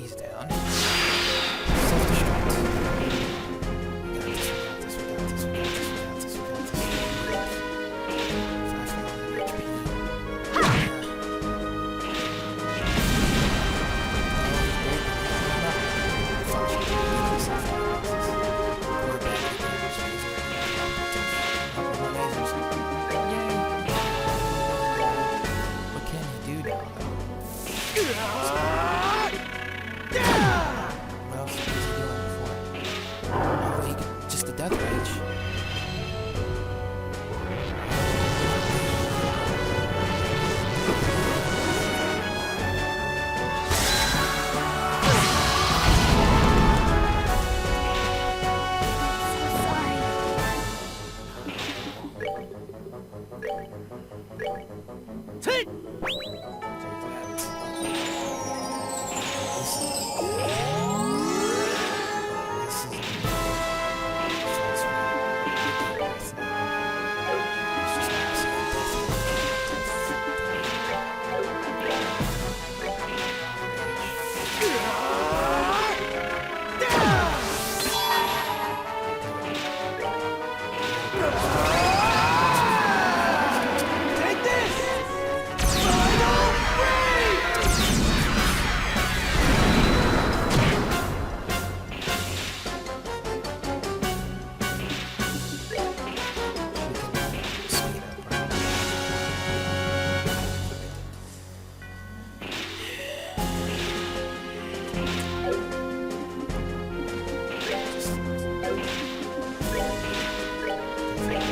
He's down. Self-destruct. We got this, we got this, we got this, we got this, we got this, we got this. 5,000 HP. What can he do now, though? What else was he doing before? Oh, he could just the death rage.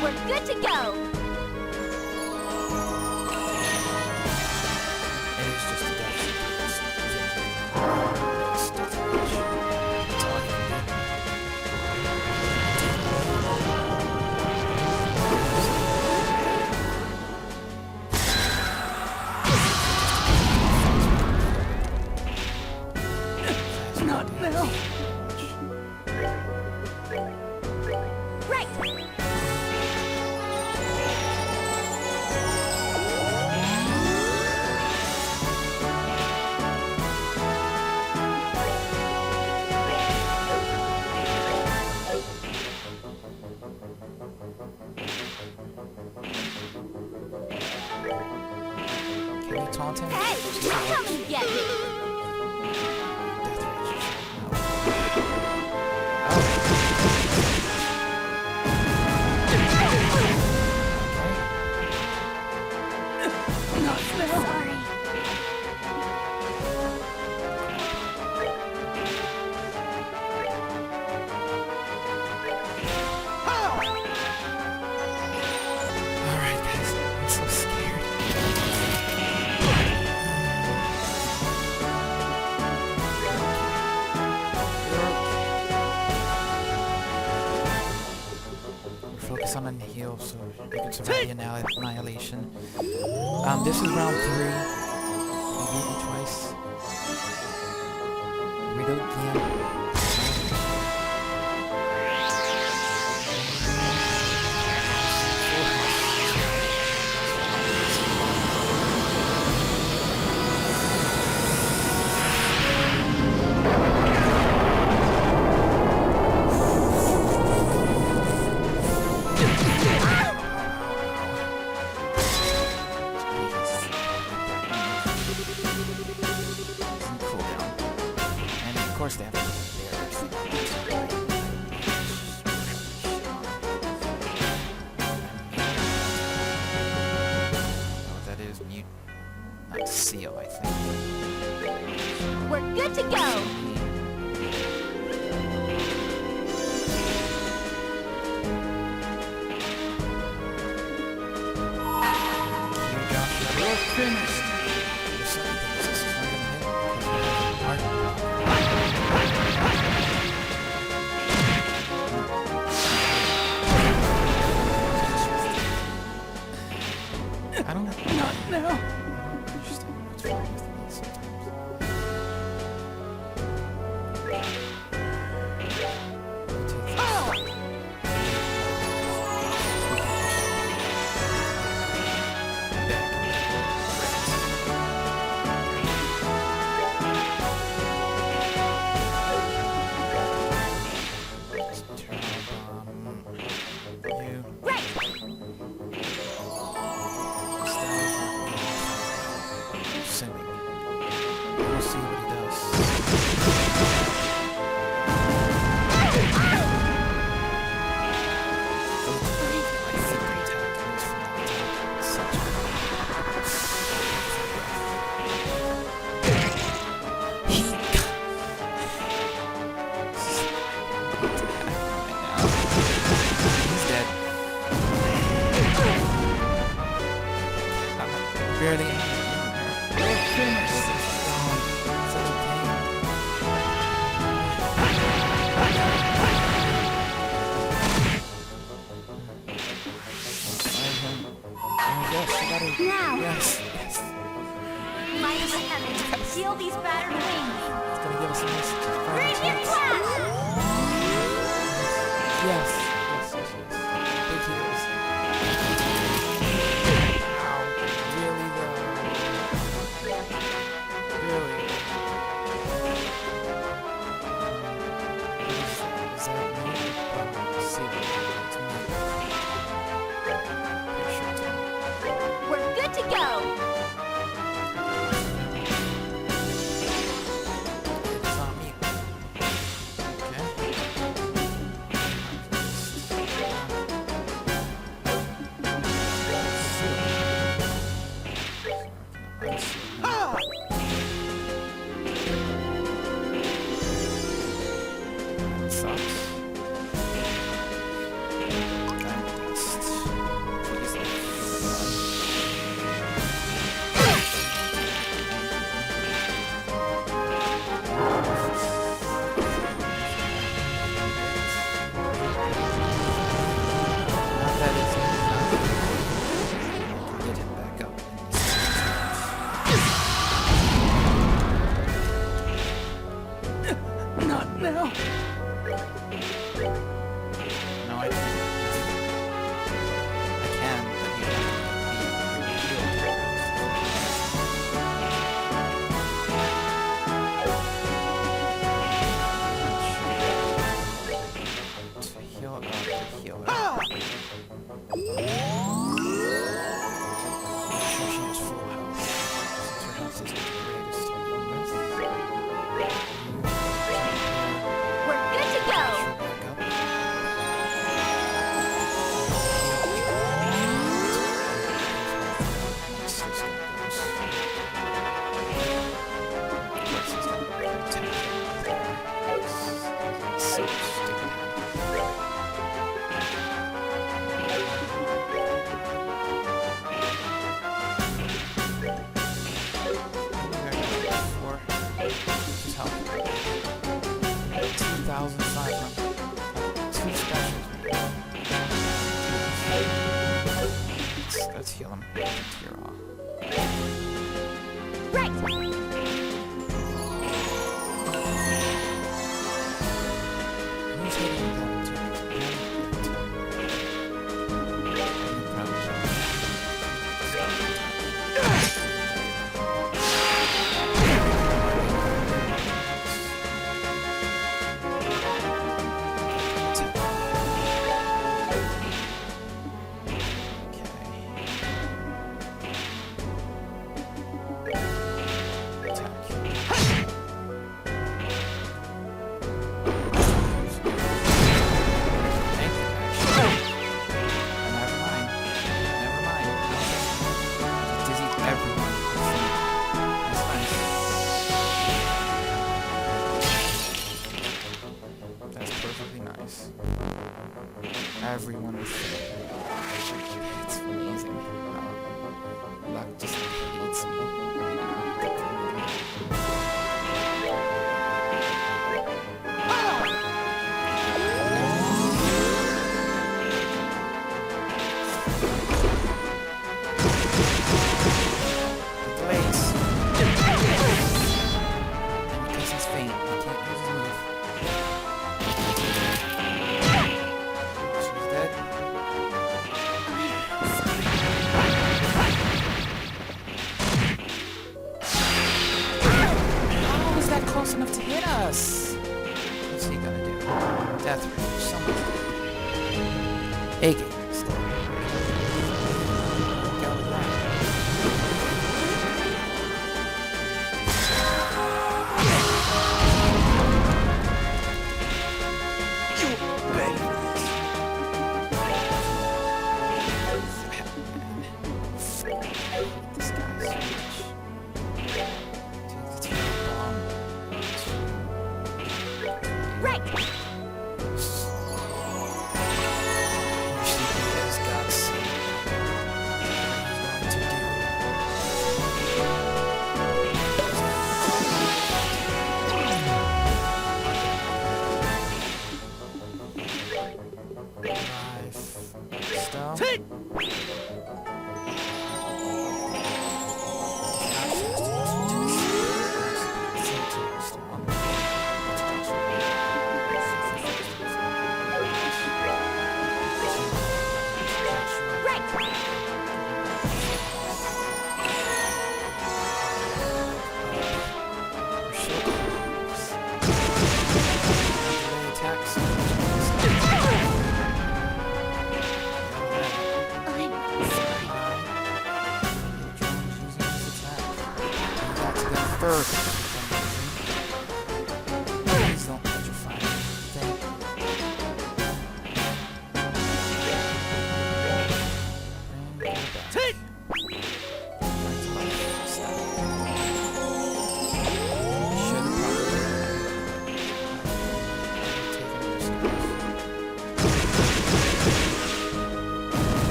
We're good to go! It is just a death rage. That's all he can do. Not now! Right! Can we taunt him? Hey! Come and get me! Death rage. Not now! Sorry. Alright, guys. I'm so scared. Focus on the heal so we can survive the annihilation. This is round 3. We beat me twice. We go again. Of course they have to oh, that is mute. Not seal, I think. We're good to go! We're finished! There's something this is not gonna hit. I don't know. Not now. What's wrong with me sometimes? We'll see what he does. I think the attack is from that attack. Such a... He got... right now. He's dead. Barely. We're finished. Such a pain. Yes, you got it. Now, Yes, yes. light of the heavens, seal these battered wings. It's gonna give us a nice fighting Bring your chance. class! Yes, yes, yes, yes. Big heals. Ow. Really though? Really? Is that me? See what it's me. Pretty sure it's me. We're good to go. It's not me. Okay. That sucks. Please let me Not that it's enough. Get him back up. Not now. No, I can't. I can, but you have to be healed. To heal up, to heal up. She has full health. Since her health isn't the greatest to begin with. We're good to go. She'll back up. Once this guy goes. Of course he's gonna attack her. So stupid. Just help. 2,500. Two specials. Let's heal him. You're all. Right. Who's hitting them too? Everyone is it's amazing how luck just hates me right now. The glaze. And because he's faint, he can't use his move. She's dead. How was that close enough to hit us? What's he gonna do? Death Ray, someone. AK. Go with that.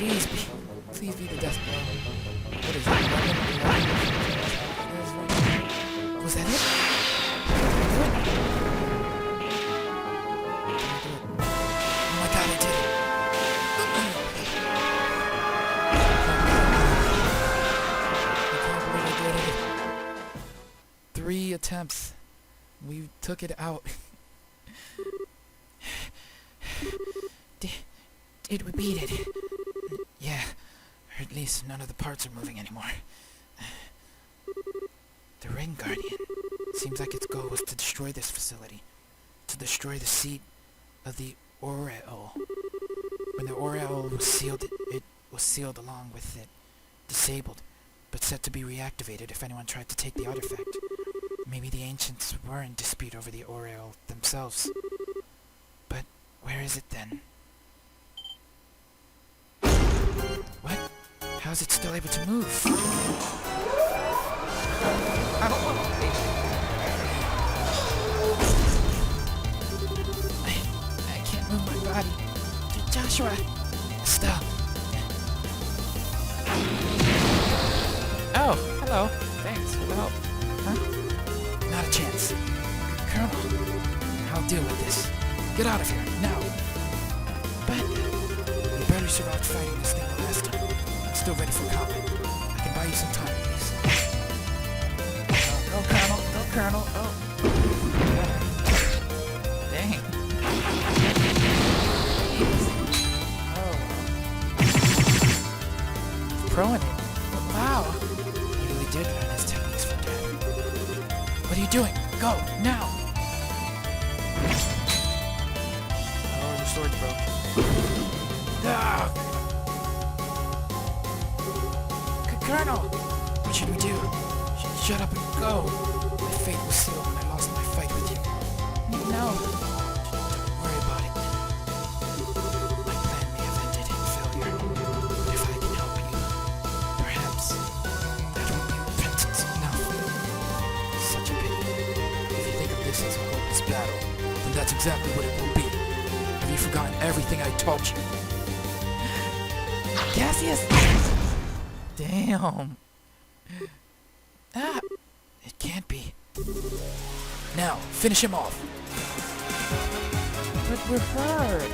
Please be the death blow. What is it? Was that it? Oh my god, I did it. I can't believe I did it. 3 attempts. We took it out. Did we beat it? Yeah, or at least none of the parts are moving anymore. The Ring Guardian. Seems like its goal was to destroy this facility. To destroy the seat of the aureole. When the aureole was sealed, it was sealed along with it. Disabled, but set to be reactivated if anyone tried to take the artifact. Maybe the ancients were in dispute over the aureole themselves. But where is it then? What? How is it still able to move? I don't want to think. I can't move my body. Joshua! Estelle! Oh, hello. Thanks for the help. Huh? Not a chance. Colonel, I'll deal with this. Get out of here, now. But you barely survived fighting this thing the last time. I'm still ready for combat. I can buy you some time, please. Go, Colonel. Go, Colonel. Oh. Dang. Oh. Pro in it. Wow. He really did learn his techniques from Dad. What are you doing? Go, now! Oh, your sword broke. Ah! Colonel! What should we do? Shut up and go! My fate was sealed when I lost my fight with you. No! Don't worry about it. My plan may have ended in failure, but if I can help you, perhaps that will be repentance enough. Such a pity. If you think of this as a hopeless battle, then that's exactly what it will be. Have you forgotten everything I taught you? Cassius! Damn. Ah, it can't be. Now, finish him off. But we're hurt.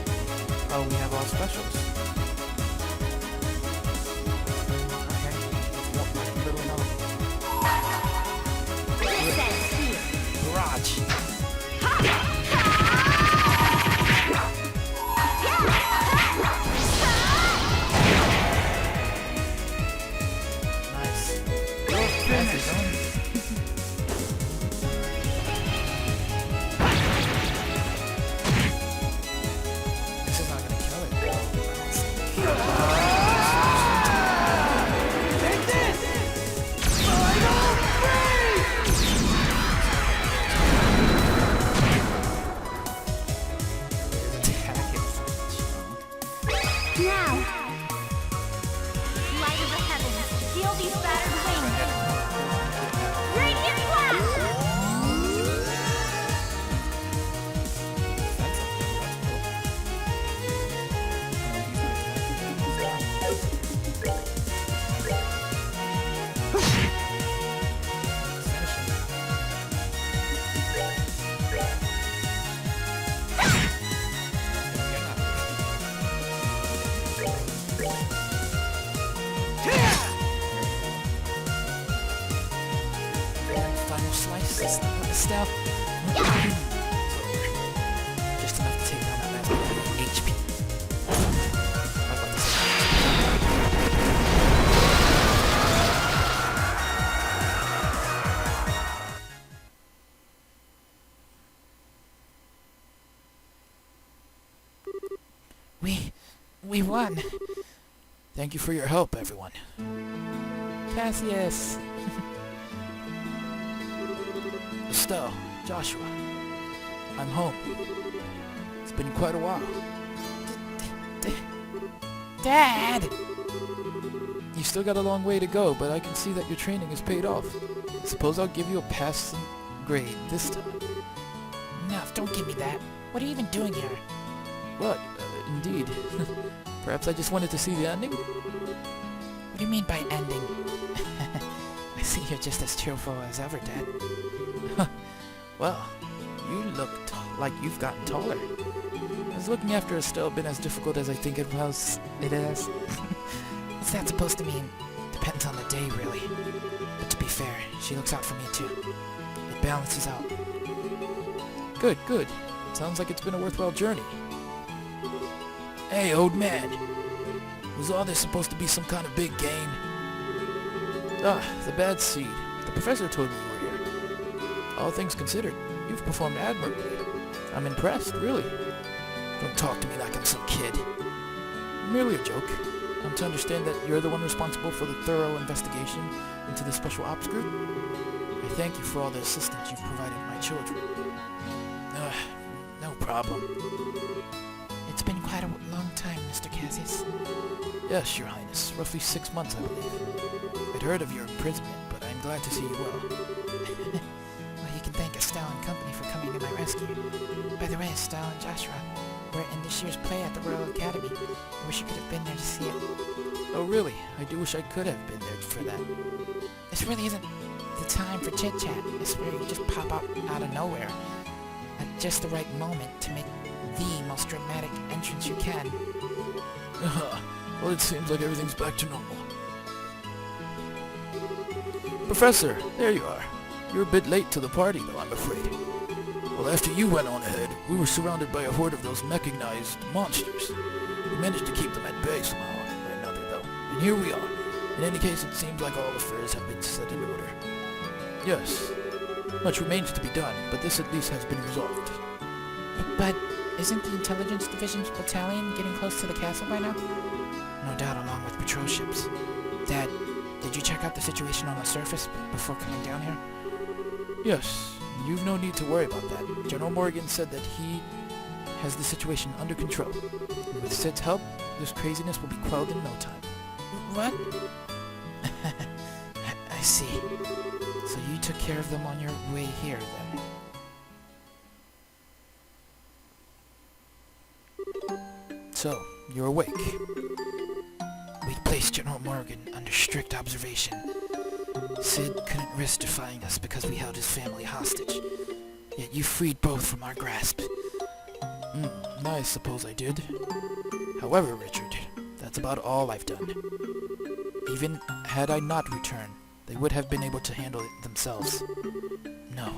Oh, we have all specials. Okay, let's walk my little help. Barrage. Nice. You're finished. This is not gonna kill it. Take this! Final Attack it. Now, light of the heavens, seal these battered wings. Radiant flash! Final slice, Estelle. Just enough to take down that last HP. How about this? We won. Thank you for your help, everyone. Cassius. Estelle, Joshua, I'm home. It's been quite a while. Dad! You've still got a long way to go, but I can see that your training has paid off. Suppose I'll give you a passing grade this time. No, don't give me that. What are you even doing here? What? Indeed. Perhaps I just wanted to see the ending? What do you mean by ending? I see you're just as cheerful as ever, Dad. Well, you look like you've gotten taller. Has looking after Estelle been as difficult as I think it was? It is? What's that supposed to mean? Depends on the day, really. But to be fair, she looks out for me too. It balances out. Good, good. Sounds like it's been a worthwhile journey. Hey, old man. Was all this supposed to be some kind of big gain? Ah, the bad seed. The professor told me you were here. All things considered, you've performed admirably. I'm impressed, really. Don't talk to me like I'm some kid. Merely a joke. I'm to understand that you're the one responsible for the thorough investigation into the Special Ops Group? I thank you for all the assistance you've provided my children. No problem. It's been quite a long time, Mr. Cassius. Yes, Your Highness. Roughly 6 months, I believe. I'd heard of your imprisonment, but I'm glad to see you well. Well, you can thank Estelle and company for coming to my rescue. By the way, Estelle and Joshua were in this year's play at the Royal Academy. I wish you could have been there to see it. Oh, really? I do wish I could have been there for that. This really isn't the time for chit-chat. It's where you just pop up out of nowhere at just the right moment to make the most dramatic entrance you can. Well, it seems like everything's back to normal. Professor, there you are. You're a bit late to the party, though, I'm afraid. Well, after you went on ahead, we were surrounded by a horde of those mechanized monsters. We managed to keep them at bay somehow or another, though. And here we are. In any case, it seems like all affairs have been set in order. Yes. Much remains to be done, but this at least has been resolved. But isn't the Intelligence Division's battalion getting close to the castle by now? No doubt, along with patrol ships. Dad, did you check out the situation on the surface before coming down here? Yes. You've no need to worry about that. General Morgan said that he has the situation under control. And with Sid's help, this craziness will be quelled in no time. What? I see. So you took care of them on your way here, then? So, you're awake. We placed General Morgan under strict observation. Sid couldn't risk defying us because we held his family hostage. Yet you freed both from our grasp. I suppose I did. However, Richard, that's about all I've done. Even had I not returned, they would have been able to handle it themselves. No,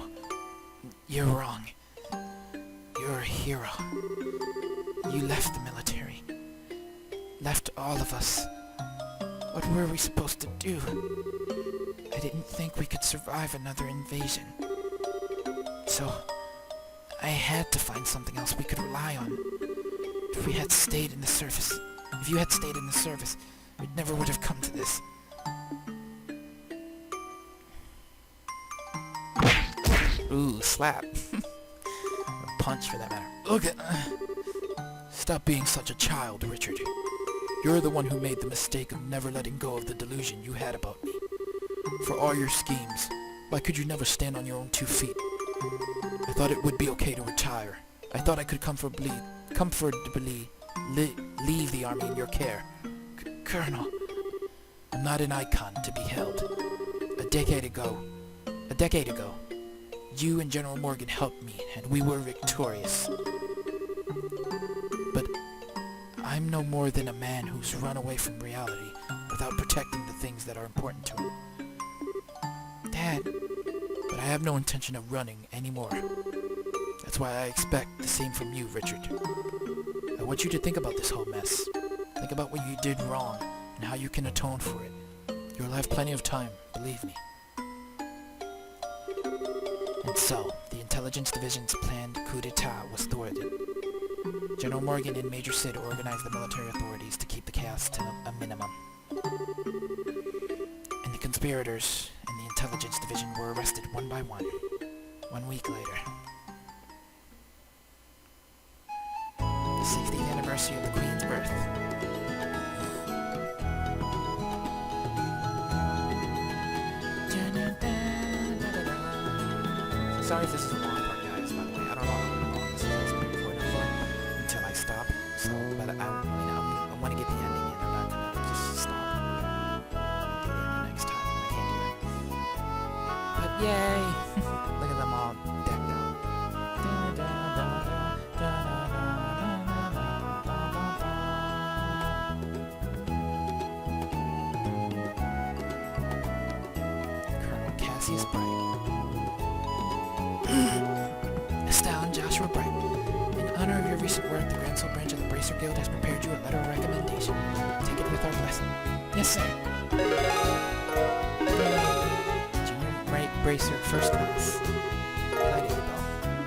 you're wrong. You're a hero. You left the military. Left all of us. What were we supposed to do? I didn't think we could survive another invasion. So, I had to find something else we could rely on. If you had stayed in the service, it never would have come to this. Ooh, slap. A punch for that matter. Look at... Stop being such a child, Richard. You're the one who made the mistake of never letting go of the delusion you had about me. For all your schemes, why could you never stand on your own 2 feet? I thought it would be okay to retire. I thought I could comfortably leave the army in your care. Colonel, I'm not an icon to be held. A decade ago, you and General Morgan helped me, and we were victorious. But I'm no more than a man who's run away from reality without protecting the things that are important to him. Dad, but I have no intention of running anymore. That's why I expect the same from you, Richard. I want you to think about this whole mess. Think about what you did wrong and how you can atone for it. You'll have plenty of time, believe me. And so, the Intelligence Division's planned coup d'etat was thwarted. General Morgan and Major Sid organized the military authorities to keep the chaos to a minimum. And the conspirators in the Intelligence Division were arrested one by one. 1 week later. The 60th anniversary of the Queen's birth. Sorry if this is a long part, guys, by the way. I don't know how long this has been recorded for until I stop. So, but I want to Yay! Look at them all decked out. Colonel Cassius Bright. Estelle and Joshua Bright. In honor of your recent work, the Grand Soul branch of the Bracer Guild has prepared you a letter of recommendation. Take it with our blessing. Yes, sir. Junior Bracer, first class. Glad you go.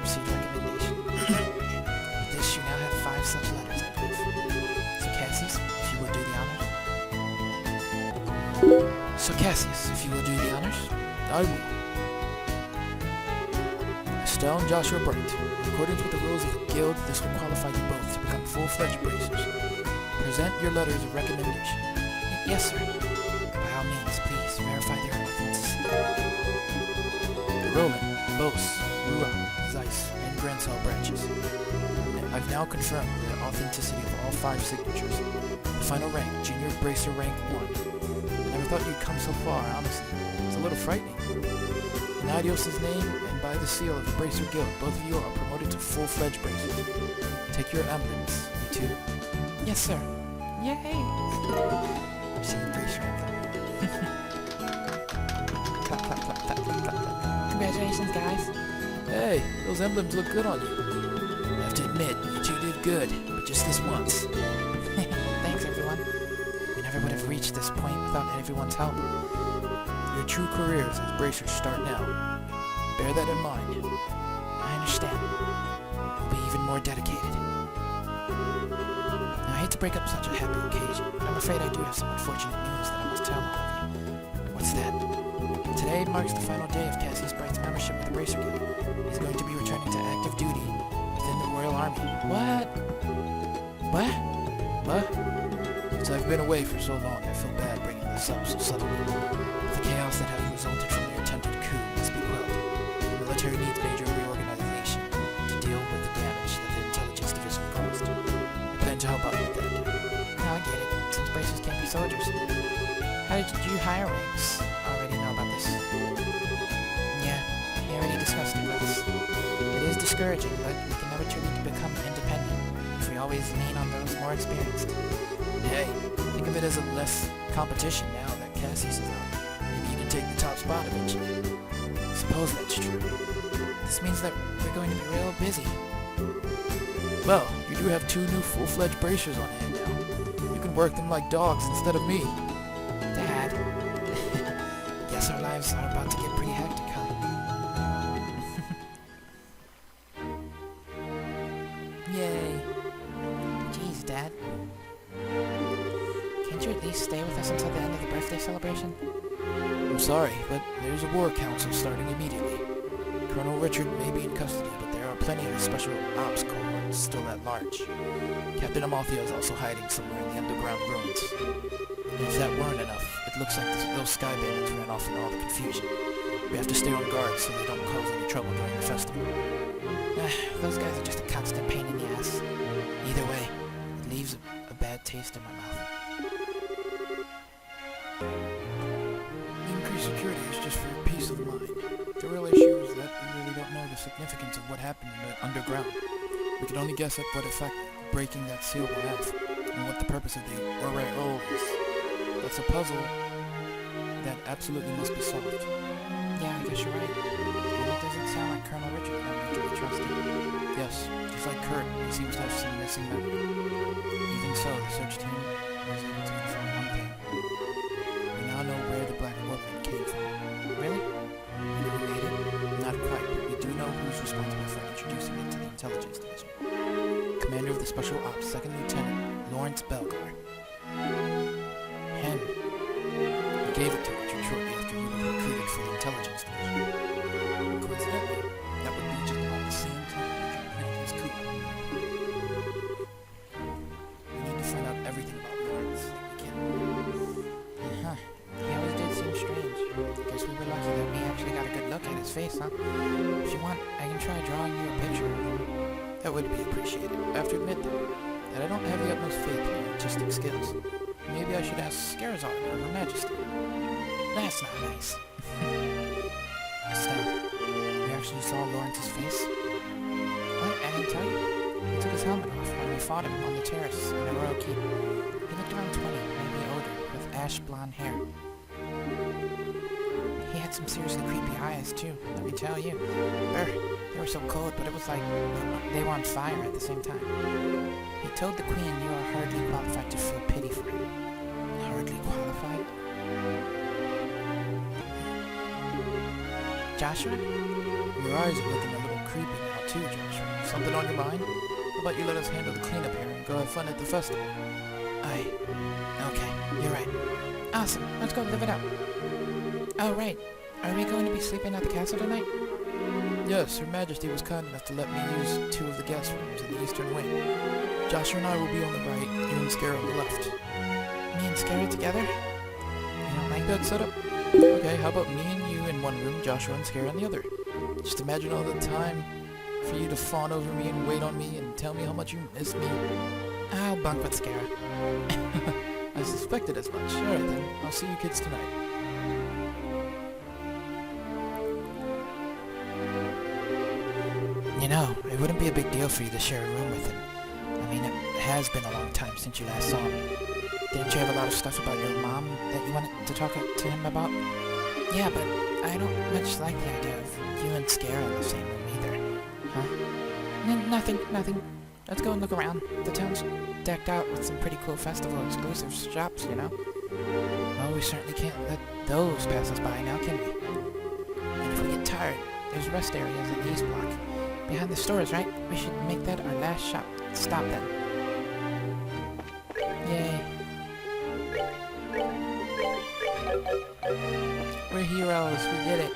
Received recommendation. With this, you now have 5 such letters, I believe. So Cassius, if you will do the honors. I will. Estelle and Joshua Bright. In accordance with the rules of the guild, this will qualify you both to become full-fledged bracers. Present your letters of recommendation. Yes, sir. By all means, please verify their authenticity. Roland, Bose, Ruan, Zeiss, and Grand Cell branches. And I've now confirmed the authenticity of all 5 signatures. The final rank, Junior Bracer Rank 1. Never thought you'd come so far, honestly. It's a little frightening. In Idios' name, and by the seal of the Bracer Guild, both of you are promoted to full-fledged bracers. Take your emblems, you two. Yes, sir. Yay! Receive Bracer emblem. Clap, clap, clap, clap, clap, clap. Congratulations, guys. Hey, those emblems look good on you. I have to admit, you two did good, but just this once. Thanks, everyone. We never would have reached this point without everyone's help. Your true careers as bracers start now. Bear that in mind. I understand. We'll be even more dedicated. Now, I hate to break up such a happy occasion, but I'm afraid I do have some unfortunate news that I must tell all of you. What's that? Today marks the final day of Cassius Bright's membership with the Bracer Guild. He's going to be returning to active duty within the Royal Army. What? What? What? Since I've been away for so long, I feel bad bringing this up so suddenly. The chaos that has resulted from the attempted coup must be quelled. The military needs major reorganization to deal with the damage that the intelligence division caused. I plan to help out with that. Now I get it, since bracers can't be soldiers. How did you hire ranks already know about this? Yeah, he already discussed it with us. It is discouraging, but we can never truly become independent if we always lean on those more experienced. Hey, think of it as a less competition now that Cassius is out. Maybe you can take the top spot eventually. Suppose that's true. This means that we're going to be real busy. Well, you do have 2 new full-fledged bracers on hand now. You can work them like dogs instead of me. Dad. Guess our lives are about to get pretty hectic, huh? Yay. Jeez, Dad. Can't you at least stay with us until the end of the birthday celebration? I'm sorry, but there's a war council starting immediately. Colonel Richard may be in custody, but there are plenty of special ops corps still at large. Captain Amalthea is also hiding somewhere in the underground ruins. And if that weren't enough, it looks like those sky bandits ran off in all the confusion. We have to stay on guard so they don't cause any trouble during the festival. Those guys are just a constant pain in the ass. Either way, it leaves a bad taste in my mouth. Increased security is just for peace of mind. The real issue is that we really don't know the significance of what happened in the underground. We can only guess at what effect breaking that seal will have, and what the purpose of the Oreo is. It's a puzzle that absolutely must be solved. Yeah, I guess you're right. And it doesn't sound like Colonel Richard that we can be trusted. Yes, just like Kurt, he seems to have some missing memory. Even so, the search team was able to confirm one thing. We now know where the Black Orphan came from. Really? We know who made it? Not quite, but we do know who's responsible for introducing it to the intelligence division. Commander of the Special Ops, 2nd Lieutenant Lawrence Belgar. Hen. We gave it to Richard shortly after you were recruited for the intelligence division. Coincidentally, that would be just about the same time Richard planned his coup. We need to find out everything about Lawrence. Huh. He always did seem strange. Guess we were lucky that we actually got a good look at his face, huh? If you want, I can try drawing you a picture of him. That would be appreciated. I have to admit, though, that I don't have the utmost faith in your artistic skills. Maybe I should ask Scarazard or Her Majesty. That's not nice. Estelle, you actually saw Lawrence's face? What? I didn't tell you? He took his helmet off when we fought him on the terrace in the Royal Keep. He looked around 20, maybe older, with ash blonde hair. He had some seriously creepy eyes, too, let me tell you. They were so cold, but it was like they were on fire at the same time. He told the Queen you are hardly qualified to feel pity for him. Hardly qualified? Joshua? Your eyes are looking a little creepy now too, Joshua. Something on your mind? How about you let us handle the cleanup here and go have fun at the festival? Aye. Okay, you're right. Awesome, let's go live it up. Oh, right. Are we going to be sleeping at the castle tonight? Yes, Her Majesty was kind enough to let me use 2 of the guest rooms in the eastern wing. Joshua and I will be on the right, you and Scarra on the left. Me and Scarra together? You don't like That setup? Okay, how about me and you in one room, Joshua and Scarra in the other? Just imagine all the time for you to fawn over me and wait on me and tell me how much you miss me. I'll bunk with Scarra. I suspected as much. Alright then, I'll see you kids tonight. You know, it wouldn't be a big deal for you to share a room with him. I mean, it has been a long time since you last saw him. Didn't you have a lot of stuff about your mom that you wanted to talk to him about? Yeah, but I don't much like the idea of you and Scarra in the same room either. Huh? Nothing. Let's go and look around. The town's decked out with some pretty cool festival-exclusive shops, you know? Well, we certainly can't let those pass us by now, can we? And if we get tired, there's rest areas in the East Block. Behind the stores, right? We should make that our last stop then. Yay. We're heroes, we did it.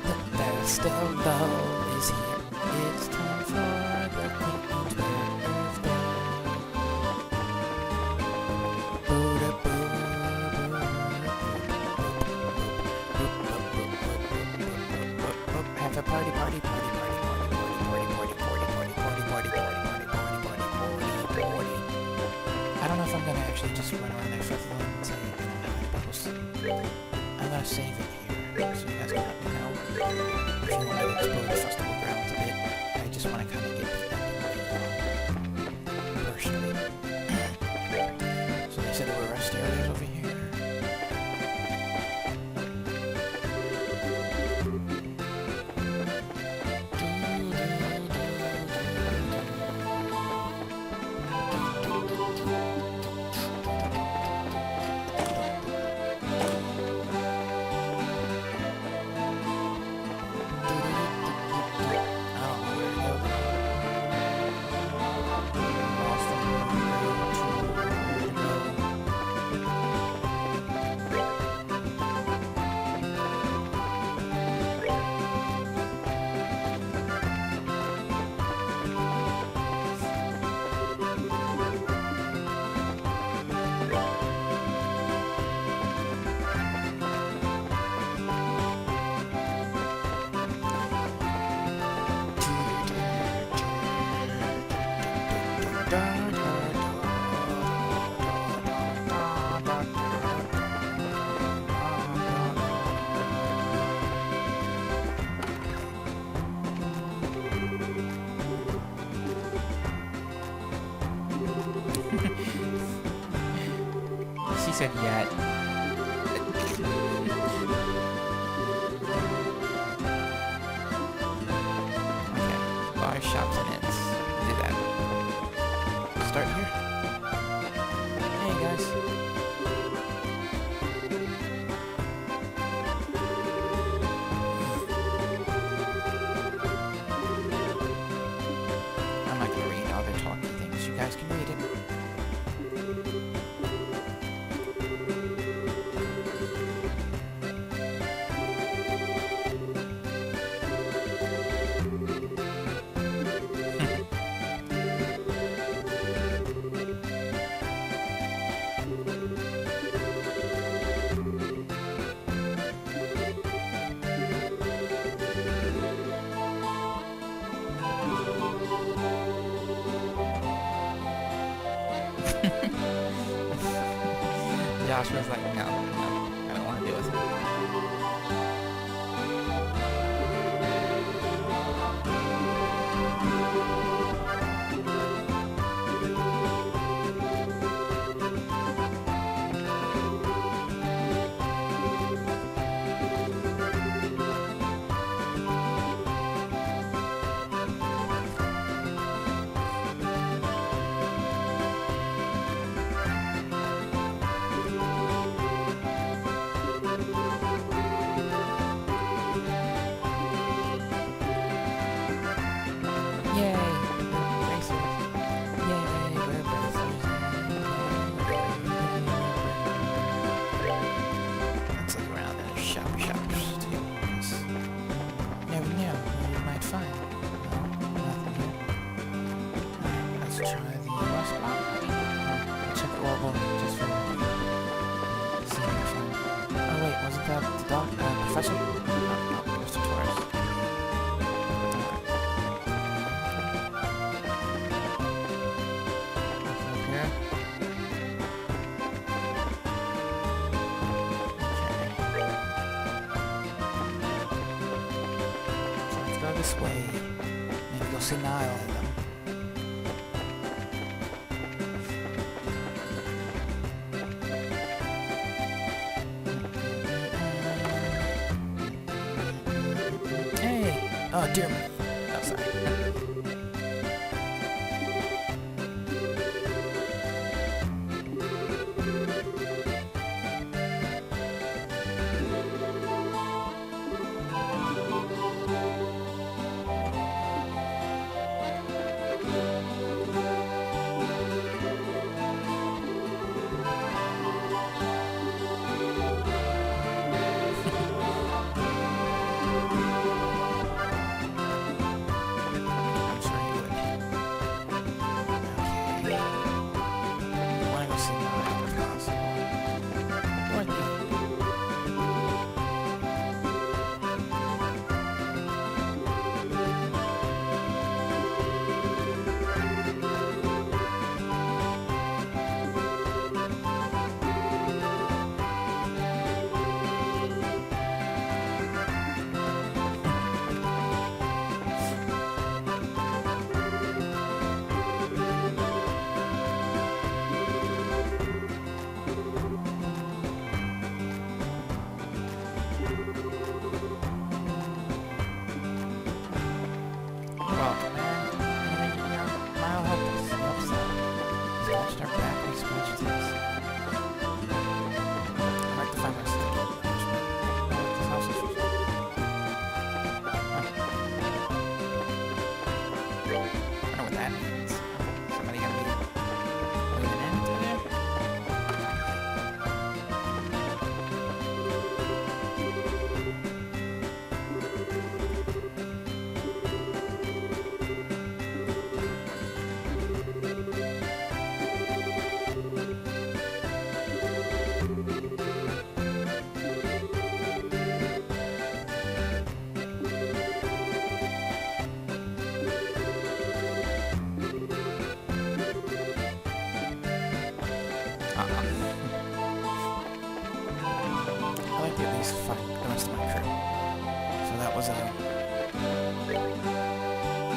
The best of love is here. It's time for the Queen's birthday. Have a party. I don't know if I'm gonna actually just run around that festival and say, post. I'm gonna save it here, so you guys can let me know if you want to explore the festival grounds a bit. I just want to kind of get the personally. So they said there were rest areas over here. She said yet. Okay, bar, shops, and inns. Do that. Start here. Hey guys. I'm not gonna read all their talking things. You guys can read it. Joshua's like, no, I don't want to deal with it. Yay! Racers. Yay, we're racers. Let's look around the shoppers too, 'cause never know what you might find. Nothing here. Let's try the last block. Check the wall just for see if we find. Oh wait, wasn't that the doc? Professor? No, Mr. Torres. This way. Maybe you'll see Nile in them. Hey! Oh, dear me. Oh, sorry.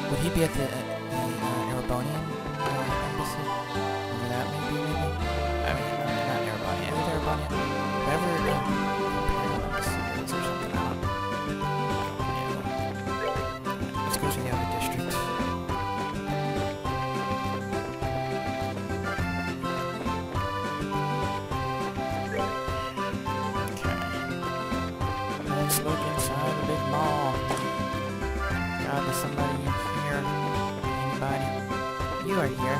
Would he be at the Erebonian embassy? Over that maybe? I mean, not Erebonian. Is it Erebonian? Whatever Imperial embassy is or something. I don't know. Let's go to the other districts. Okay. Let's look inside the big mall. God, there's somebody in here. Anybody? You are here.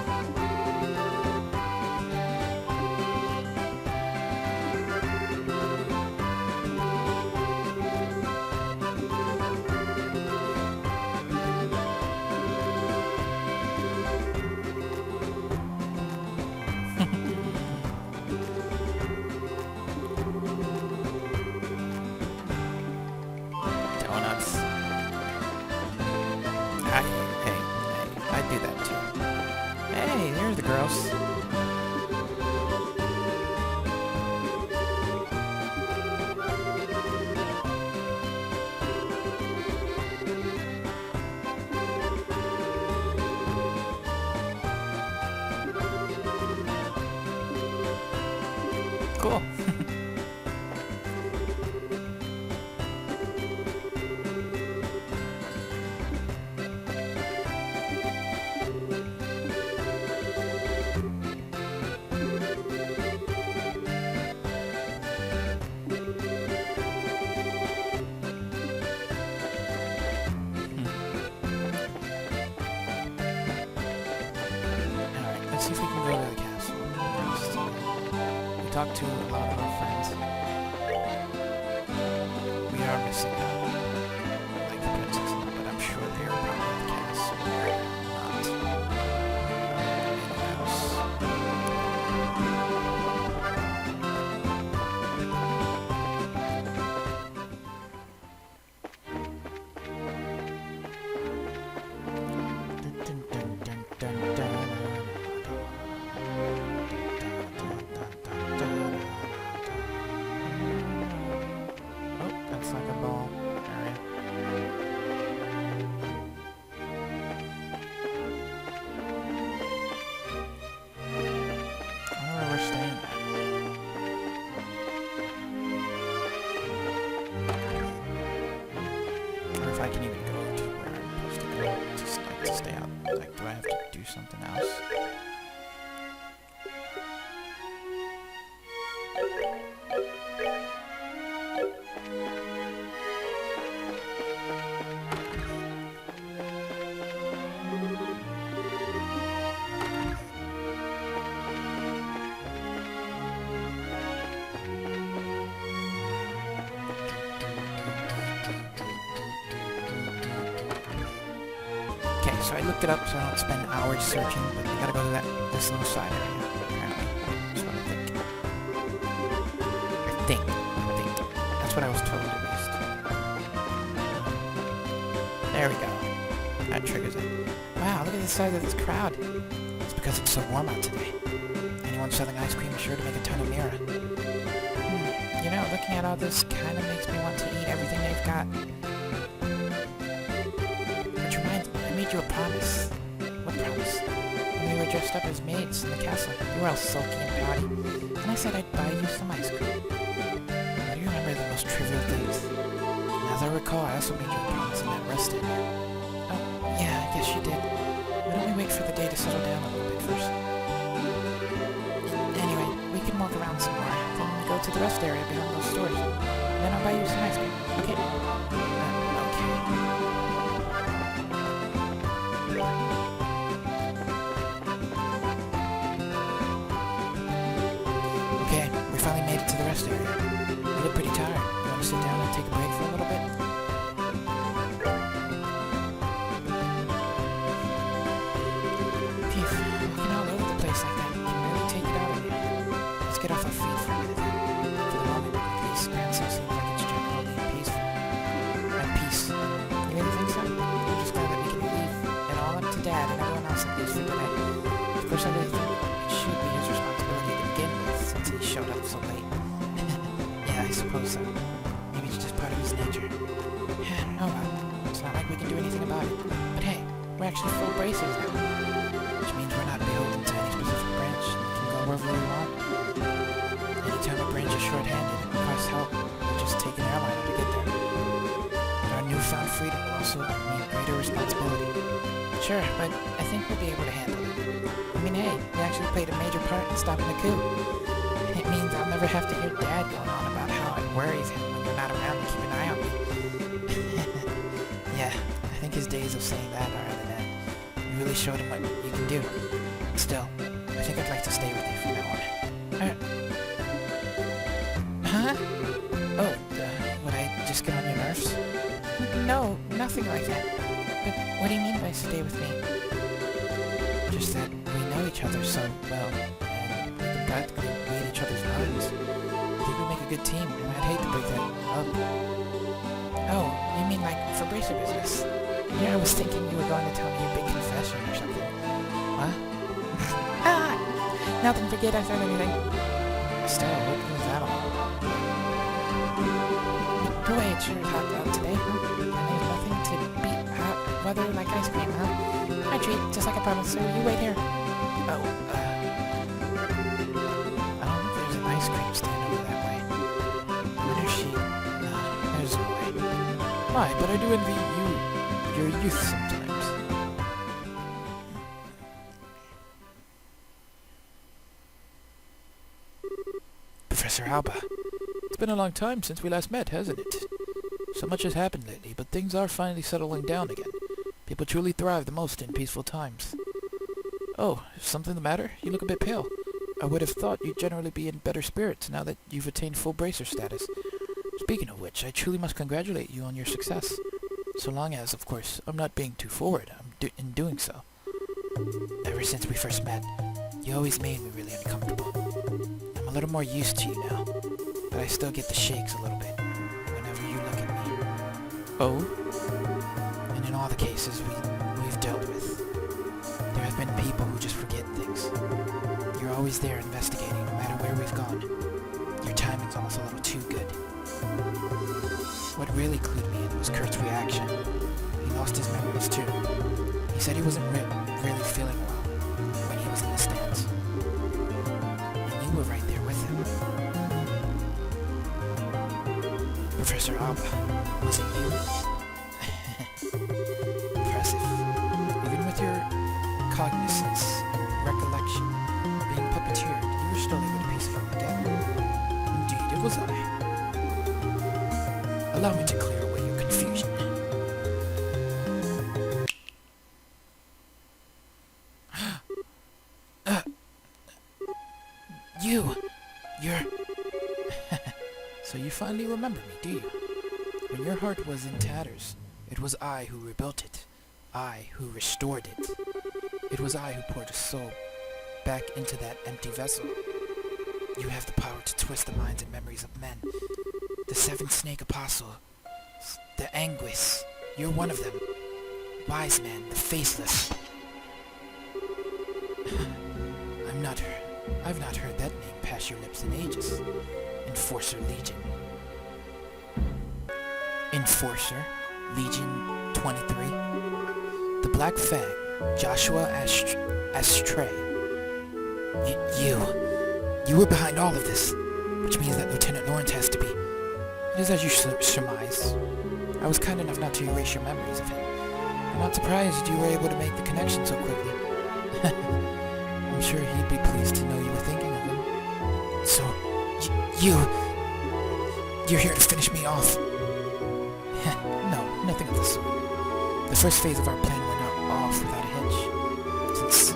Donuts. Hey, I do that too. Hey, there's the girls. talked to a lot of our friends. We are missing out, like the princess, but I'm sure they are probably in the castle. They're not anywhere else. Oh, that's like a ball area. I don't know where we're staying at. Or if I can even go to where I'm supposed to go. Just like to stay out. Like, do I have to do something else? Okay, so I looked it up so I don't spend hours searching, but we gotta go to this little side area, apparently. That's what I think. I think. That's what I was told, at least. There we go. That triggers it. Wow, look at the size of this crowd. It's because it's so warm out today. Anyone selling ice cream is sure to make a ton of mirror. You know, looking at all this kind of makes me want to eat everything they've got. Which reminds me, I made you a promise. What promise? When we were dressed up as maids in the castle, you were all sulky and pouty, and I said I'd buy you some ice cream. Do you remember the most trivial things? As I recall, I also made you a promise in that rest inn. Oh, yeah, I guess you did. Why don't we wait for the day to settle down a little bit first? Anyway, we can walk around some more, then go to the rest area behind those stores. Then I'll buy you some ice cream, okay? Okay, we finally made it to the rest area. You look pretty tired. You want to sit down and take a break for a little bit? Phew, walking all over the place like that can really take it out of you. Let's get off our feet for a minute. For the moment, at least, Grandsell seems like it's generally peaceful. At peace. You really think so? I'm just glad that we can leave it all up to Dad and everyone else at least for today. Of course, I really think it should be his responsibility to begin with, since he showed up so late. Yeah, I suppose so. Maybe it's just part of his nature. Oh well, it's not like we can do anything about it. But hey, we're actually full braces now. Which means we're not beholden to any specific branch and can go wherever we want. Anytime a branch is short-handed and requires help, we'll just take an airliner to get there. But our newfound freedom will also mean greater responsibility. Sure, but I think we'll be able to handle it. I mean, hey, we actually played a major part in stopping the coup. And it means I'll never have to hear Dad going on about how it worries him when you're not around to keep an eye on me. Yeah, I think his days of saying that are at an end. You really showed him what you can do. Still, I think I'd like to stay with you from now on. Huh? Oh, would I just get on your nerves? No, nothing like that. But what do you mean by stay with me? Just that we know each other so well, and we can practically read each other's minds. I think we make a good team, and I'd hate to break that up. Oh, you mean like for bracer business? Yeah, I was thinking you were going to tell me your big confession or something. What? Ah! Nothing, forget I said anything. Estelle, what was that all? Boy, it sure is hot out today, huh? And there's nothing to beat hot weather like ice cream, huh? My treat, just like I promised, so you wait here. Oh, I don't think there's an ice cream stand over that way. I wonder if she... No, there's no way. Why, but I do envy you, your youth sometimes. Professor Alba. It's been a long time since we last met, hasn't it? So much has happened lately, but things are finally settling down again. People truly thrive the most in peaceful times. Oh, is something the matter? You look a bit pale. I would have thought you'd generally be in better spirits now that you've attained full bracer status. Speaking of which, I truly must congratulate you on your success. So long as, of course, I'm not being too forward in doing so. Ever since we first met, you always made me really uncomfortable. I'm a little more used to you now, but I still get the shakes a little bit whenever you look at me. Oh? And in all the cases we've dealt with, there have been people who just forget things. You're always there investigating no matter where we've gone. Your timing's almost a little too good. What really clued me in was Kurt's reaction. He lost his memories too. He said he wasn't really feeling well when he was in the stands. And you were right there with him. Professor Alba, was it you? Impressive. Even with your cognizance, recollection, being puppeteered, you were still able to piece it all together. Indeed, it was I. Allow me to clear away your confusion. You're... So you finally remember me, do you? When your heart was in tatters, it was I who rebuilt it. I who restored it. It was I who poured a soul back into that empty vessel. You have the power to twist the minds and memories of men. The seven snake apostles, the Anguis, you're one of them. Wise man, the faceless. I've not heard that name pass your lips in ages. Enforcer Legion. Enforcer, Legion 23. The Black Fang, Joshua Astray. You were behind all of this, which means that Lieutenant Lawrence has to be. It is as you surmise. I was kind enough not to erase your memories of him. I'm not surprised you were able to make the connection so quickly. I'm sure he'd be pleased to know you were thinking of him. So, you're here to finish me off? No, nothing of the sort. The first phase of our plan went off without a hitch. Since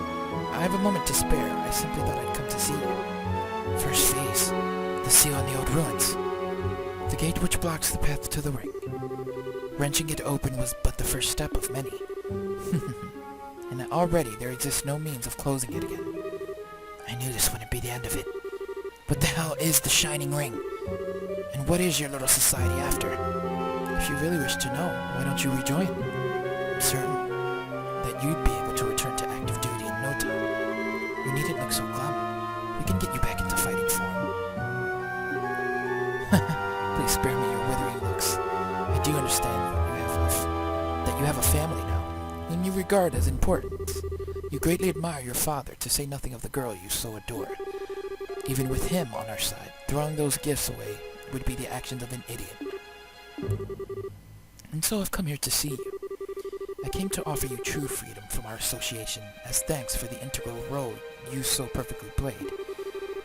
I have a moment to spare, I simply thought I'd come to see you. First phase, the seal in the old ruins. The gate which blocks the path to the ring. Wrenching it open was but the first step of many. And already there exists no means of closing it again. I knew this wouldn't be the end of it. What the hell is the Shining Ring? And what is your little society after? If you really wish to know, why don't you rejoin? I'm certain that you'd be able to return to active duty in no time. You needn't look so glum. We can get you back into fighting form. Please spare me your withering looks. I do understand that you have a family now, whom you regard as important. You greatly admire your father, to say nothing of the girl you so adore. Even with him on our side, throwing those gifts away would be the actions of an idiot. And so I've come here to see you. I came to offer you true freedom from our association as thanks for the integral role you so perfectly played.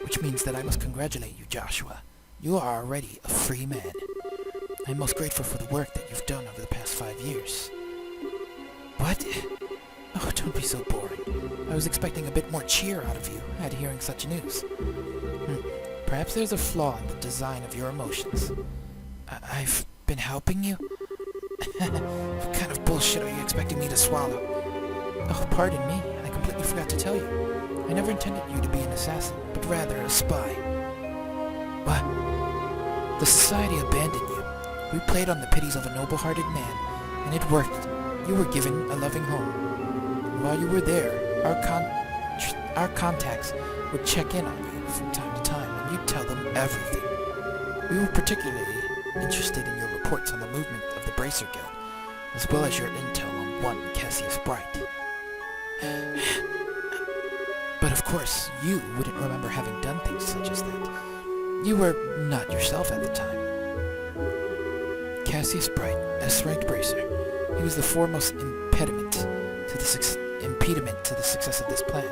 Which means that I must congratulate you, Joshua. You are already a free man. I'm most grateful for the work that you've done over the past 5 years. What? Oh, don't be so boring. I was expecting a bit more cheer out of you at hearing such news. Perhaps there's a flaw in the design of your emotions. I've been helping you? What kind of bullshit are you expecting me to swallow? Oh, pardon me, I completely forgot to tell you. I never intended you to be an assassin, but rather a spy. What? The society abandoned you. We played on the pities of a noble-hearted man, and it worked. You were given a loving home. And while you were there, our contacts would check in on you from time to time, and you'd tell them everything. We were particularly interested in your reports on the movement of the Bracer Guild, as well as your intel on one Cassius Bright. But of course, you wouldn't remember having done things such as that. You were not yourself at the time. Cassius Bright, S-ranked Bracer, he was the foremost impediment to the success of this plan.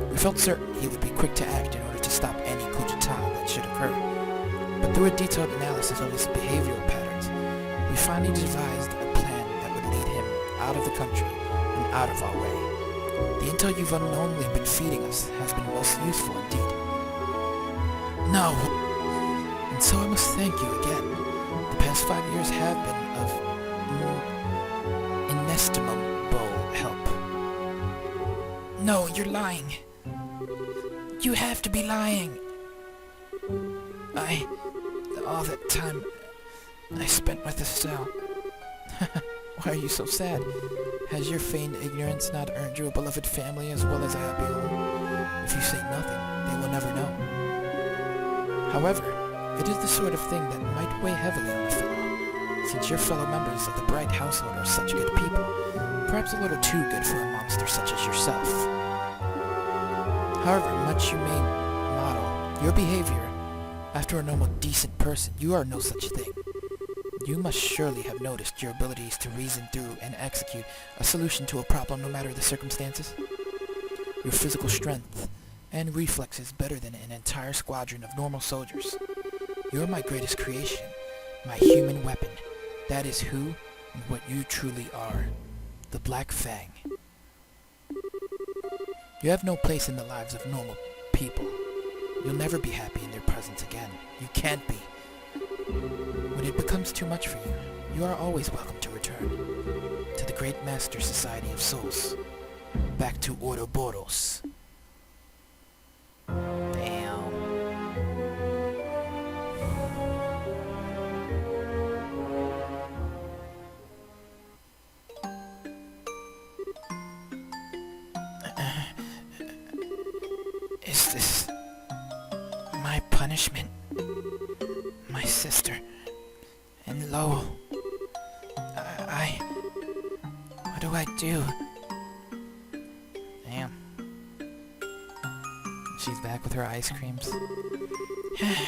We felt certain he would be quick to act in order to stop any coup d'etat that should occur. But through a detailed analysis of his behavioral patterns, we finally devised a plan that would lead him out of the country and out of our way. The intel you've unknowingly been feeding us has been most useful indeed. No! And so I must thank you again. The past 5 years have been of inestimable help. No, you're lying. You have to be lying. All that time I spent with Estelle. Why are you so sad? Has your feigned ignorance not earned you a beloved family as well as a happy home? If you say nothing, they will never know. However, it is the sort of thing that might weigh heavily on a fellow, since your fellow members of the Bright household are such good people, perhaps a little too good for a monster such as yourself. However much you may model your behavior after a normal, decent person, you are no such thing. You must surely have noticed your abilities to reason through and execute a solution to a problem no matter the circumstances. Your physical strength and reflexes better than an entire squadron of normal soldiers. You're my greatest creation, my human weapon. That is who and what you truly are. The Black Fang. You have no place in the lives of normal people. You'll never be happy in their presence again. You can't be. When it becomes too much for you, you are always welcome to return to the Great Master Society of Souls. Back to Ouroboros. Damn. Is this my punishment? My sister and Lowell. What do I do? Damn. She's back with her ice creams.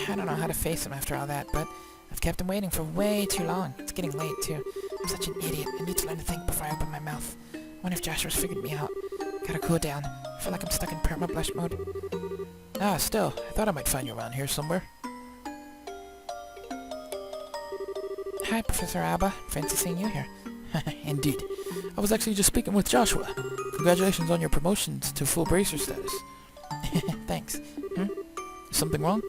I don't know how to face him after all that, but I've kept him waiting for way too long. It's getting late, too. I'm such an idiot. I need to learn to think before I open my mouth. I wonder if Joshua's figured me out. Gotta cool down. I feel like I'm stuck in perma-blush mode. Ah, still, I thought I might find you around here somewhere. Hi, Professor Alba. Fancy seeing you here. Indeed. I was actually just speaking with Joshua. Congratulations on your promotions to full bracer status. Thanks. Something wrong?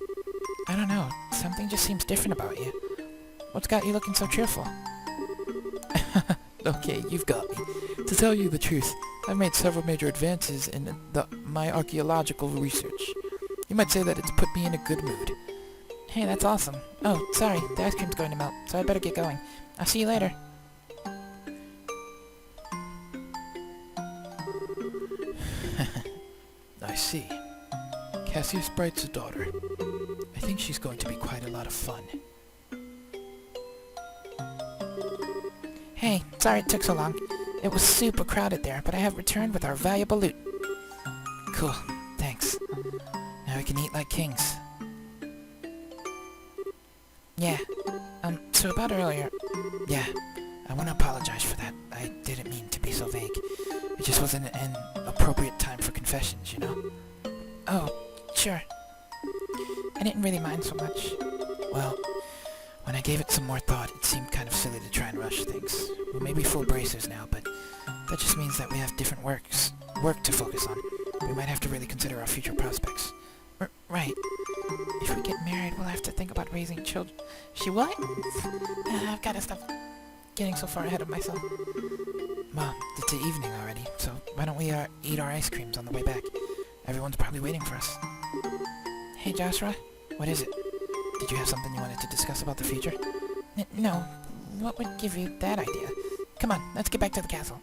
I don't know. Something just seems different about you. What's got you looking so cheerful? Okay, you've got me. To tell you the truth, I've made several major advances in my archaeological research. You might say that it's put me in a good mood. Hey, that's awesome. Oh, sorry, the ice cream's going to melt, so I better get going. I'll see you later. I see. Cassius Bright's a daughter. I think she's going to be quite a lot of fun. Hey, sorry it took so long. It was super crowded there, but I have returned with our valuable loot. Cool, thanks. Now we can eat like kings. Yeah, so about earlier... Yeah, I want to apologize for that. I didn't mean to be so vague. It just wasn't an appropriate time for confessions, you know? Oh, sure. I didn't really mind so much. Well, when I gave it some more thought, it seemed kind of silly to try and rush things. We may be full bracers now, but that just means that we have different work to focus on. We might have to really consider our future prospects. Right. If we get married, we'll have to think about raising children. She what? I've got to stop getting so far ahead of myself. Well, it's the evening already, so why don't we eat our ice creams on the way back? Everyone's probably waiting for us. Hey, Joshua. What is it? Did you have something you wanted to discuss about the future? No. What would give you that idea? Come on, let's get back to the castle.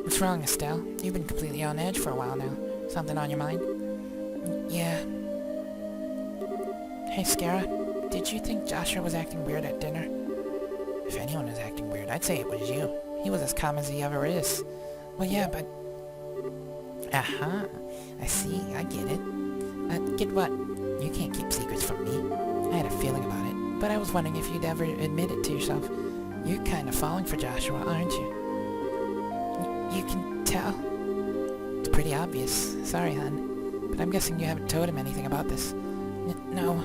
What's wrong, Estelle? You've been completely on edge for a while now. Something on your mind? Yeah. Hey, Scara, did you think Joshua was acting weird at dinner? If anyone was acting weird, I'd say it was you. He was as calm as he ever is. Well, yeah, but... Aha. I see. I get it. Get what? You can't keep secrets from me. I had a feeling about it, but I was wondering if you'd ever admit it to yourself. You're kind of falling for Joshua, aren't you? You can tell? It's pretty obvious. Sorry, hon. But I'm guessing you haven't told him anything about this. No.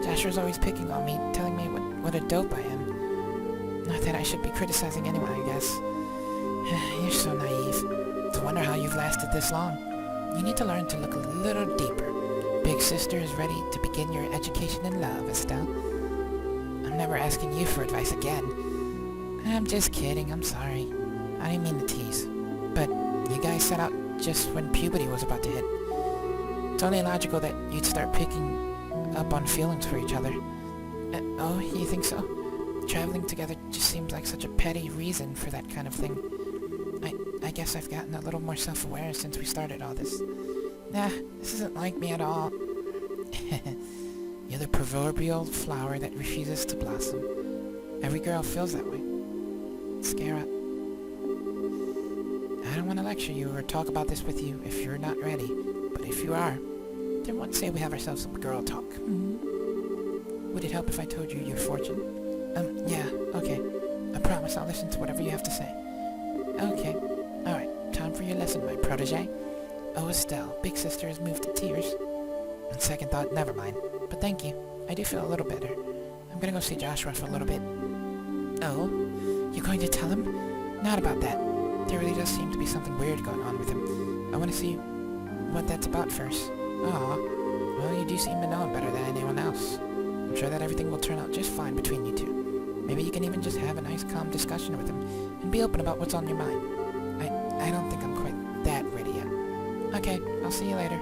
Joshua's always picking on me, telling me what a dope I am. Not that I should be criticizing anyone, I guess. You're so naive. It's a wonder how you've lasted this long. You need to learn to look a little deeper. Big sister is ready to begin your education in love, Estelle. I'm never asking you for advice again. I'm just kidding, I'm sorry. I didn't mean to tease. But you guys set out just when puberty was about to hit. It's only logical that you'd start picking up on feelings for each other. Oh, you think so? Traveling together just seems like such a petty reason for that kind of thing. I guess I've gotten a little more self-aware since we started all this. Nah, this isn't like me at all. You're the proverbial flower that refuses to blossom. Every girl feels that way. Scare up. I don't want to lecture you or talk about this with you if you're not ready, but if you are, then let's say we have ourselves some girl talk. Would it help if I told you your fortune? Yeah, okay. I promise I'll listen to whatever you have to say. Okay. Alright, time for your lesson, my protege. Oh, Estelle, big sister has moved to tears. On second thought, never mind. But thank you. I do feel a little better. I'm gonna go see Joshua for a little bit. Oh? You're going to tell him? Not about that. There really does seem to be something weird going on with him. I want to see what that's about first. Aw. Well, you do seem to know him better than anyone else. I'm sure that everything will turn out just fine between you two. Maybe you can even just have a nice, calm discussion with him and be open about what's on your mind. I don't think I'm quite that ready yet. Okay, I'll see you later.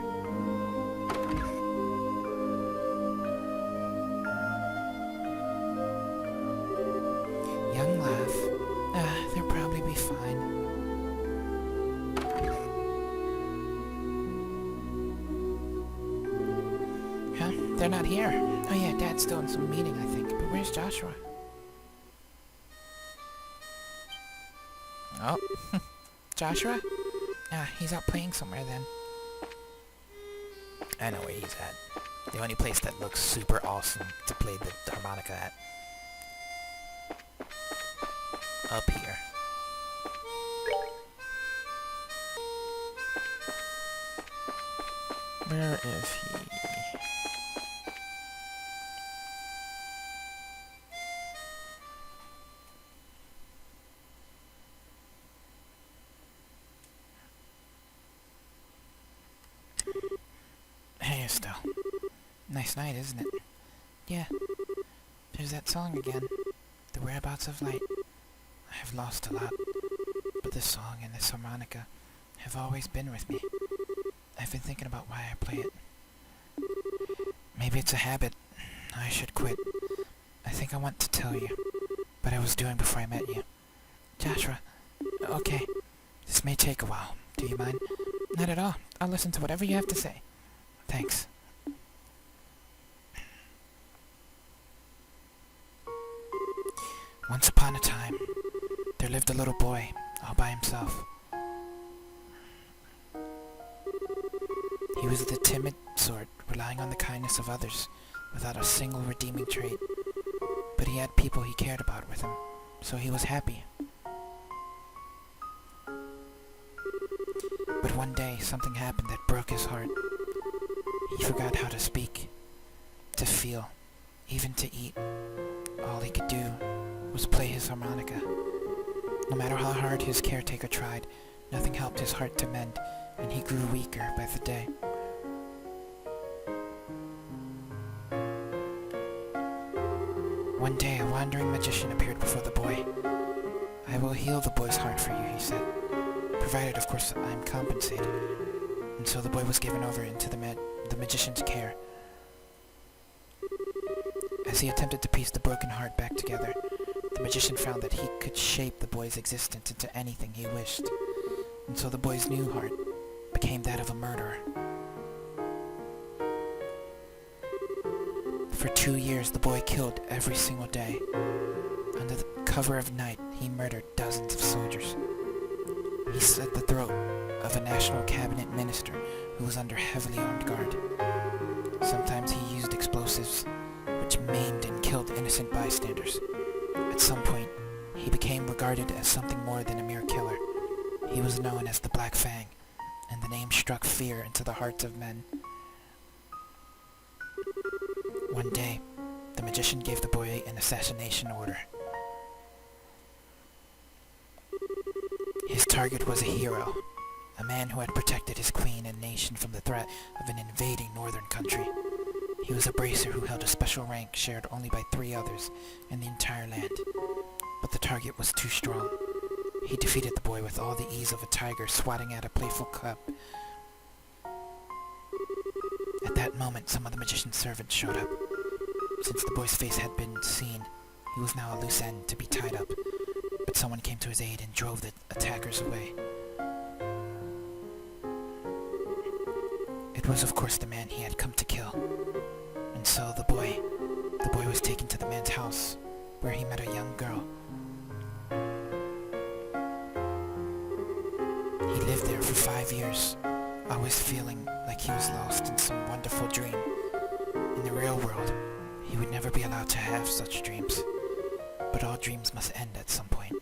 Young laugh. They'll probably be fine. Huh? They're not here. Oh yeah, Dad's still in some meeting, I think. But where's Joshua? Oh. Joshua? He's out playing somewhere then. I know where he's at. The only place that looks super awesome to play the harmonica at. Up here. Where is he? Hey, Estelle. Nice night, isn't it? Yeah. There's that song again. The Whereabouts of Light. I have lost a lot, but this song and this harmonica have always been with me. I've been thinking about why I play it. Maybe it's a habit. I should quit. I think I want to tell you what I was doing before I met you. Joshua, okay, this may take a while. Do you mind? Not at all. I'll listen to whatever you have to say. Thanks. Once upon a time, there lived a little boy, all by himself. He was the timid sort, relying on the kindness of others, without a single redeeming trait. But he had people he cared about with him, so he was happy. But one day, something happened that broke his heart. He forgot how to speak, to feel, even to eat. All he could do was play his harmonica. No matter how hard his caretaker tried, nothing helped his heart to mend, and he grew weaker by the day. One day, a wandering magician appeared before the boy. I will heal the boy's heart for you, he said, provided, of course, I'm compensated. And so the boy was given over into the magician's care. As he attempted to piece the broken heart back together, the magician found that he could shape the boy's existence into anything he wished. And so the boy's new heart became that of a murderer. For 2 years, the boy killed every single day. Under the cover of night, he murdered dozens of soldiers. He slit the throat of a national cabinet minister who was under heavily armed guard. Sometimes he used explosives, which maimed and killed innocent bystanders. At some point, he became regarded as something more than a mere killer. He was known as the Black Fang, and the name struck fear into the hearts of men. One day, the magician gave the boy an assassination order. His target was a hero, a man who had protected his queen and nation from the threat of an invading northern country. He was a bracer who held a special rank shared only by 3 others in the entire land. But the target was too strong. He defeated the boy with all the ease of a tiger swatting at a playful cub. At that moment, some of the magician's servants showed up. Since the boy's face had been seen, he was now a loose end to be tied up. But someone came to his aid and drove the attackers away. It was of course the man he had come to kill. And so the boy was taken to the man's house, where he met a young girl. He lived there for 5 years, always feeling like he was lost in some wonderful dream. In the real world, he would never be allowed to have such dreams. But all dreams must end at some point.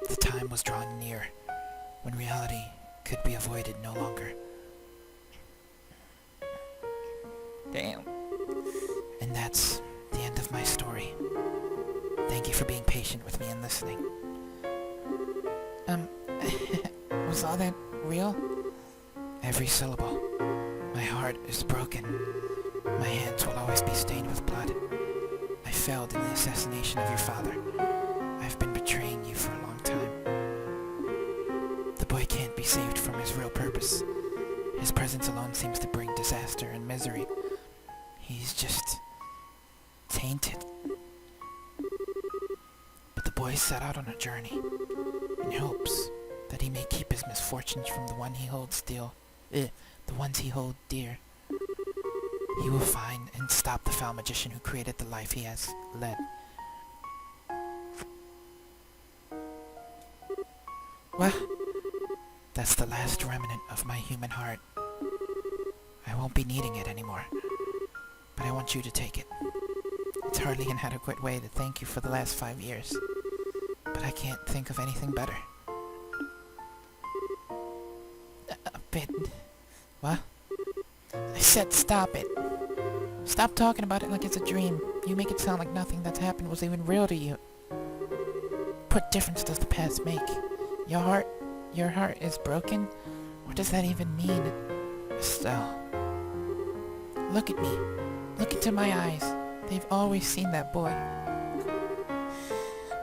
The time was drawing near, when reality could be avoided no longer. Damn. And that's the end of my story. Thank you for being patient with me and listening. Was all that real? Every syllable. My heart is broken. My hands will always be stained with blood. I failed in the assassination of your father. I've been betraying you for a long time. The boy can't be saved from his real purpose. His presence alone seems to bring disaster and misery. He's just tainted. But the boy set out on a journey in hopes that he may keep his misfortunes from the ones he holds dear. He will find and stop the foul magician who created the life he has led. Well, that's the last remnant of my human heart. I won't be needing it anymore, but I want you to take it. It's hardly an adequate way to thank you for the last 5 years, but I can't think of anything better. A bit... What? I said stop it. Stop talking about it like it's a dream. You make it sound like nothing that's happened was even real to you. What difference does the past make? Your heart is broken? What does that even mean? Estelle. Look at me. Look into my eyes. They've always seen that boy.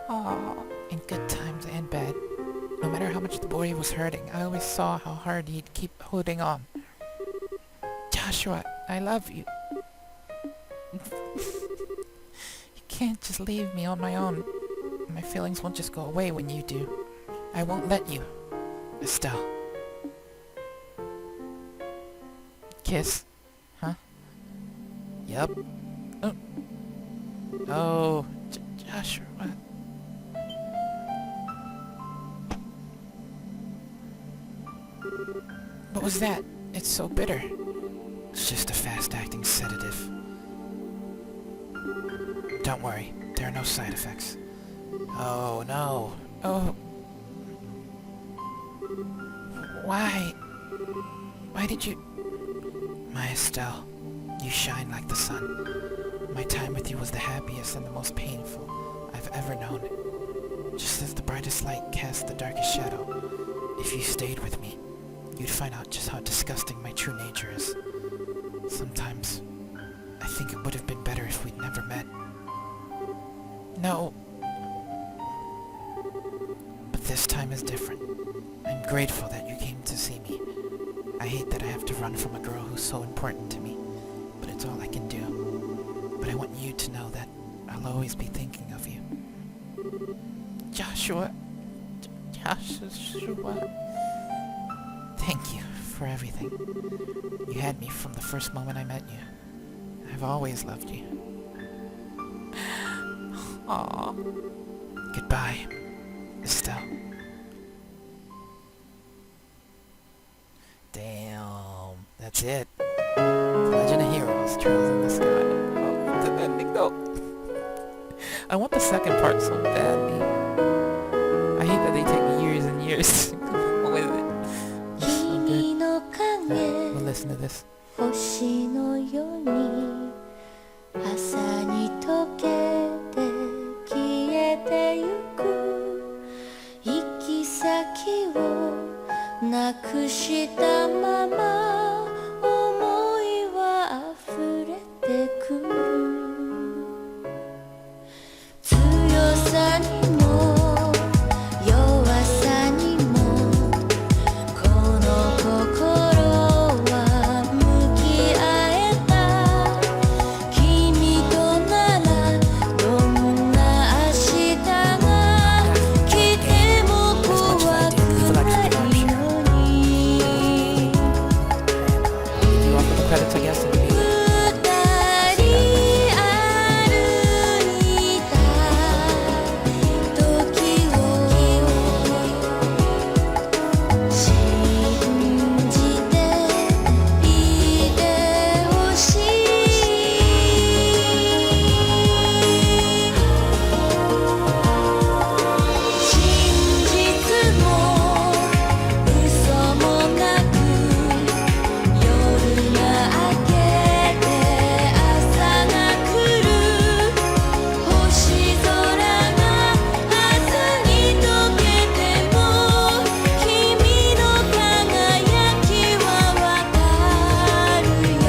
Aww. In good times and bad. No matter how much the boy was hurting, I always saw how hard he'd keep holding on. Joshua, I love you. You can't just leave me on my own. My feelings won't just go away when you do. I won't let you. Estelle. Kiss? Huh? Yup. Oh, Joshua. What was that? It's so bitter. It's just a fast-acting sedative. Don't worry, there are no side effects. Oh, no. Oh. Why? Why did you... My Estelle, you shine like the sun. My time with you was the happiest and the most painful I've ever known. Just as the brightest light casts the darkest shadow, if you stayed with me, you'd find out just how disgusting my true nature is. Sometimes, I think it would have been better if we'd never met. No. But this time is different. I'm grateful that you came to see me. I hate that I have to run from a girl who's so important to me, but it's all I can do. But I want you to know that I'll always be thinking of you. Joshua. Joshua. Thank you for everything. You had me from the first moment I met you. I've always loved you. Aww. Goodbye, Estelle. Damn, that's it. The Legend of Heroes, Trails in the Sky. Oh, the ending though. I want the second part so badly. I hate that they take years and years. listen to this. 星のように朝に溶けて消えてゆく行き先をなくしたまま思いは溢れてくる強さにも弱さにもこの心は向き合えた君とならどんな明日が来ても怖くないのに Give you all for the credits, I guess. 二人歩いた時を信じていてほしい真実も嘘もなく夜が明けて朝が来る星空が明日に溶けても君の輝きはわかるよ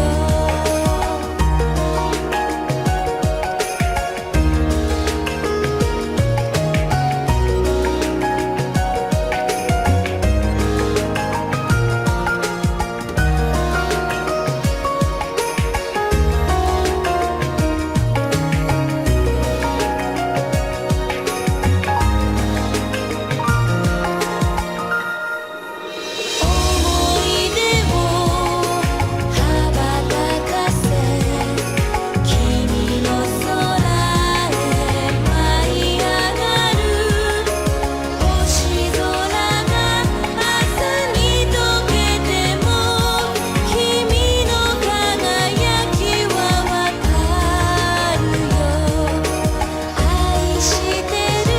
思い出を羽ばたかせ君の空へ舞い上がる星空が朝に溶けても君の輝きはわかるよ愛してる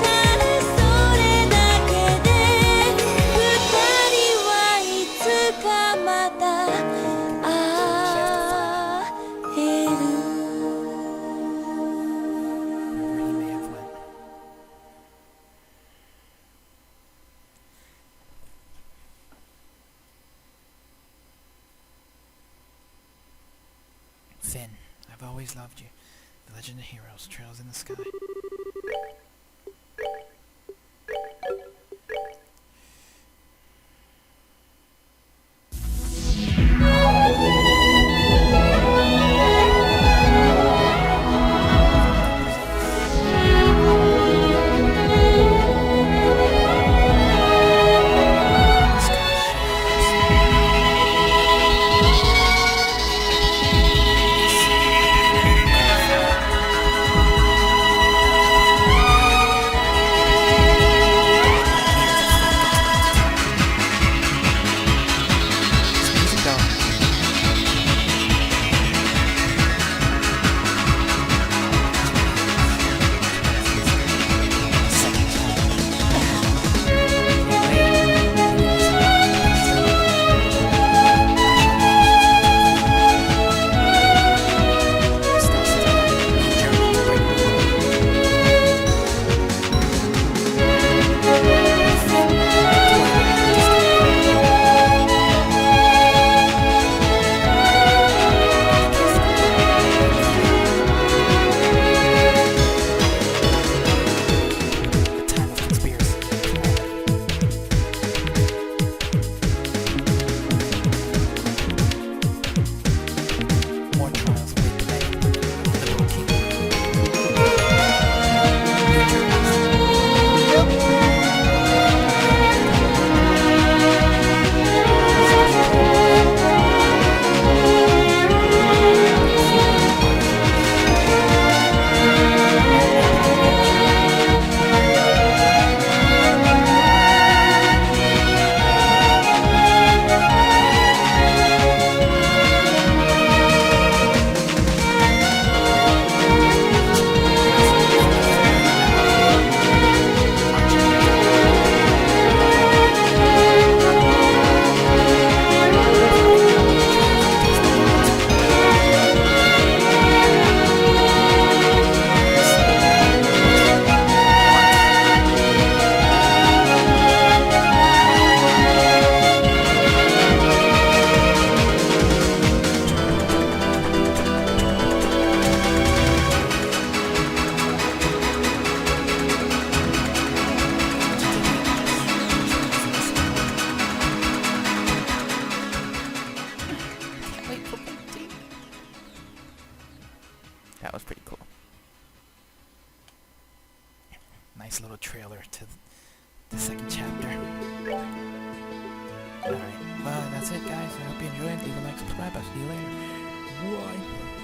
ただそれだけで二人はいつかまた会える Wherever he may have went. Finn, I've always loved you. The Legend of Heroes, Trails in the Sky. That was pretty cool. Nice little trailer to the second chapter. Alright, well, that's it, guys. I hope you enjoyed. Leave a like, subscribe. I'll see you later. Bye.